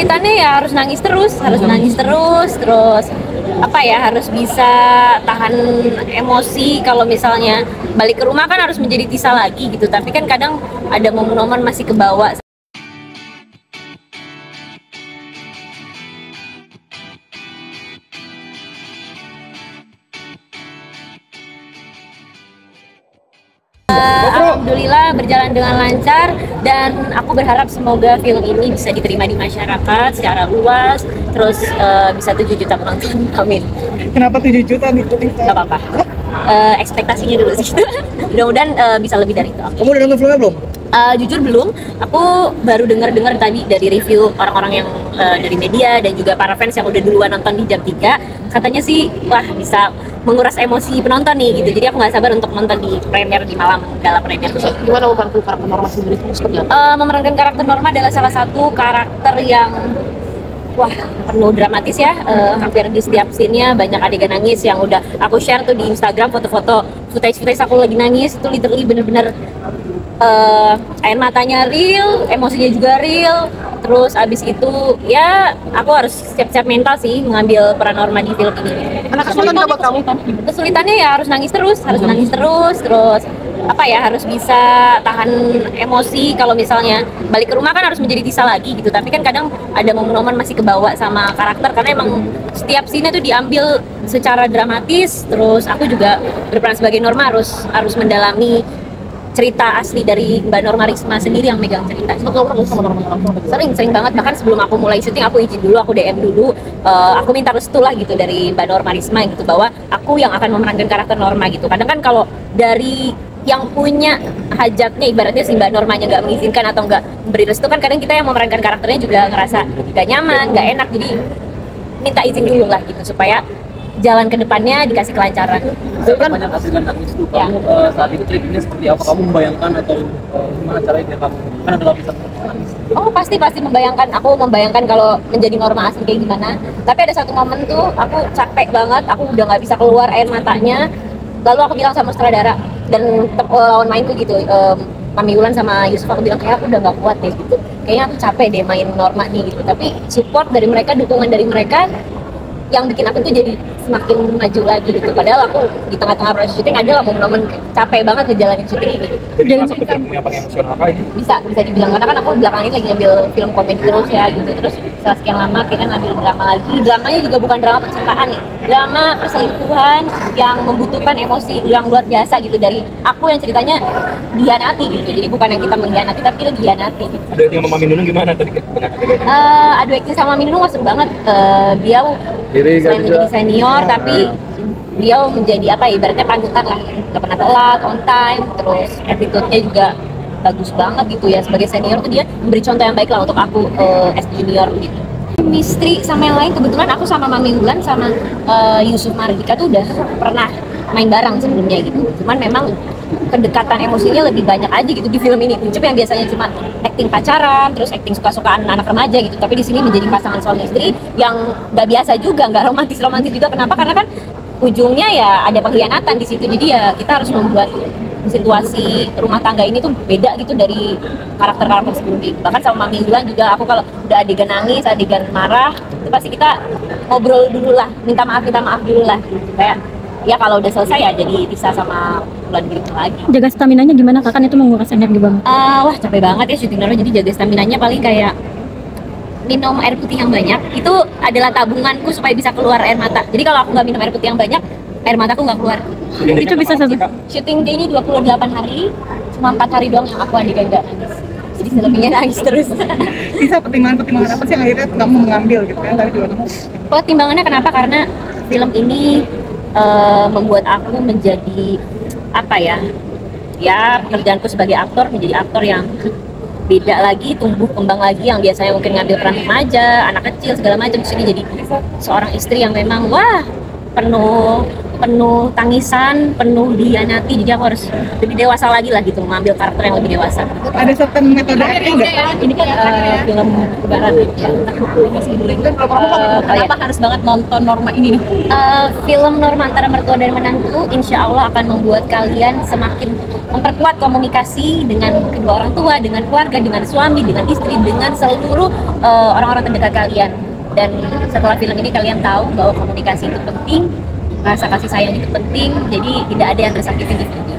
kesulitannya ya harus nangis terus, terus apa ya, harus bisa tahan emosi. Kalau misalnya balik ke rumah kan harus menjadi Tisa lagi gitu, tapi kan kadang ada momen-momen masih kebawa. Alhamdulillah berjalan dengan lancar, dan aku berharap semoga film ini bisa diterima di masyarakat secara luas, terus bisa 7 juta penonton. Amin. Kenapa 7 juta nih? Gak apa-apa. Ekspektasinya dulu sih. Mudah-mudahan bisa lebih dari itu. Kamu udah nonton filmnya belum? Jujur belum. Aku baru dengar tadi dari review orang-orang yang dari media dan juga para fans yang udah duluan nonton di jam 3. Katanya sih, wah bisa menguras emosi penonton nih gitu. Jadi aku nggak sabar untuk nonton di premier, di malam gala premier. Gimana membantu karakter Norma sendiri seperti apa? Memerankan karakter Norma adalah salah satu karakter yang penuh dramatis ya. Hampir di setiap scene-nya banyak adegan nangis yang udah aku share tuh di Instagram, foto-foto footage aku lagi nangis. Itu literally bener-bener air matanya real, emosinya juga real. Terus abis itu ya aku harus siap-siap mental sih mengambil peran Norma di film ini. Karena kesulitan buat kamu? Kesulitannya ya harus nangis terus, terus apa ya, harus bisa tahan emosi. Kalau misalnya balik ke rumah kan harus menjadi Tisa lagi gitu, tapi kan kadang ada momen-momen masih kebawa sama karakter karena emang setiap scene itu diambil secara dramatis. Terus aku juga berperan sebagai Norma, harus mendalami cerita asli dari Mbak Norma Risma sendiri yang megang cerita. Sering banget, bahkan sebelum aku mulai syuting aku izin dulu, aku DM dulu, aku minta restu lah gitu dari Mbak Norma Risma gitu, bahwa aku yang akan memerankan karakter Norma gitu. Kadang kan kalau dari yang punya hajatnya, ibaratnya si Mbak Normanya nggak mengizinkan atau nggak memberi restu, kan kadang kita yang memerankan karakternya juga ngerasa nggak nyaman, nggak enak. Jadi minta izin dulu lah gitu supaya jalan ke depannya dikasih kelancaran. Banyak hasilkan nangis itu kamu saat itu treatmentnya seperti apa? Kamu membayangkan atau gimana caranya dia kamu? Kan ada lapisan nangis. Oh pasti membayangkan. Aku membayangkan kalau menjadi Norma asli kayak gimana. Tapi ada satu momen tuh aku capek banget, aku udah nggak bisa keluar air matanya. Lalu aku bilang sama sutradara dan lawan mainku gitu, Mami Wulan sama Yusuf, aku bilang kayak aku udah nggak kuat deh gitu. Kayaknya aku capek deh main Norma nih gitu. Tapi support dari mereka, dukungan dari mereka yang bikin aku tuh jadi semakin maju lagi gitu. Padahal aku di tengah-tengah proses syuting ada lah momen-momen capek banget ngejalanin syuting ini. Jadi masuk ke film yang paling emosional kali ini? Bisa dibilang, karena kan aku belakangan ini lagi ngambil film komedi terus ya gitu. Terus setelah sekian lama akhirnya ngambil drama lagi. Dramanya juga bukan drama percintaan nih, drama perselingkuhan yang membutuhkan emosi yang luar biasa gitu dari aku yang ceritanya dihianati gitu. Jadi bukan yang kita mengkhianati, tapi kita dihianati gitu. Ada yang Mami Nunung gimana tadi? Adu akting sama Mami Nunung seru banget. Dia selain menjadi senior, tapi dia menjadi apa, ibaratnya panutan lah, gak pernah telat, on time, terus attitude-nya juga bagus banget gitu ya. Sebagai senior tuh dia memberi contoh yang baik lah untuk aku as junior gitu. Chemistry sama yang lain, kebetulan aku sama Mami Wulan sama Yusuf Mardika tuh udah pernah main bareng sebelumnya gitu. Cuman memang kedekatan emosinya lebih banyak aja gitu di film ini. Cuma yang biasanya cuma acting pacaran, terus acting suka-sukaan anak remaja gitu, tapi di sini menjadi pasangan suami istri yang nggak biasa juga, nggak romantis juga. Kenapa? Karena kan ujungnya ya ada pengkhianatan di situ. Jadi ya kita harus membuat situasi rumah tangga ini tuh beda gitu dari karakter-karakter sebelumnya. Bahkan sama Mami Wulan juga, aku kalau udah adegan nangis, adegan marah, itu pasti kita ngobrol dulu lah, minta maaf dulu lah gitu. Kayak ya kalau udah selesai ya jadi bisa sama bulan gitu lagi. Jaga staminanya gimana, Kak? Kan itu menguras energi banget. Wah capek banget ya syuting Norma, jadi jaga staminanya paling kayak minum air putih yang banyak. Itu adalah tabunganku supaya bisa keluar air mata. Jadi kalau aku nggak minum air putih yang banyak, air mataku nggak keluar. Itu bisa Syuting day ini 28 hari, cuma 4 hari doang yang aku adegan nggak nangis. Jadi selebihnya nangis terus. Bisa pertimbangan apa sih yang akhirnya kamu mengambil gitu kan dari dua nomor? Pertimbangannya kenapa? Karena film ini membuat aku menjadi apa ya pekerjaanku sebagai aktor, menjadi aktor yang beda lagi, tumbuh kembang lagi. Yang biasanya mungkin ngambil peran remaja, anak kecil segala macam, di sini jadi seorang istri yang memang penuh tangisan, penuh dihianati, jadi aku harus lebih dewasa lagi lah gitu, mengambil karakter yang lebih dewasa. Ada certain metode acting nggak? Ini kan film lebaran ya. Kenapa harus banget nonton Norma ini nih? Film Norma Antara Mertua dan Menantu insya Allah akan membuat kalian semakin memperkuat komunikasi dengan kedua orang tua, dengan keluarga, dengan suami, dengan istri, dengan seluruh orang-orang terdekat kalian. Dan setelah film ini kalian tahu bahwa komunikasi itu penting, rasa kasih sayang itu penting, jadi tidak ada yang tersakiti di film.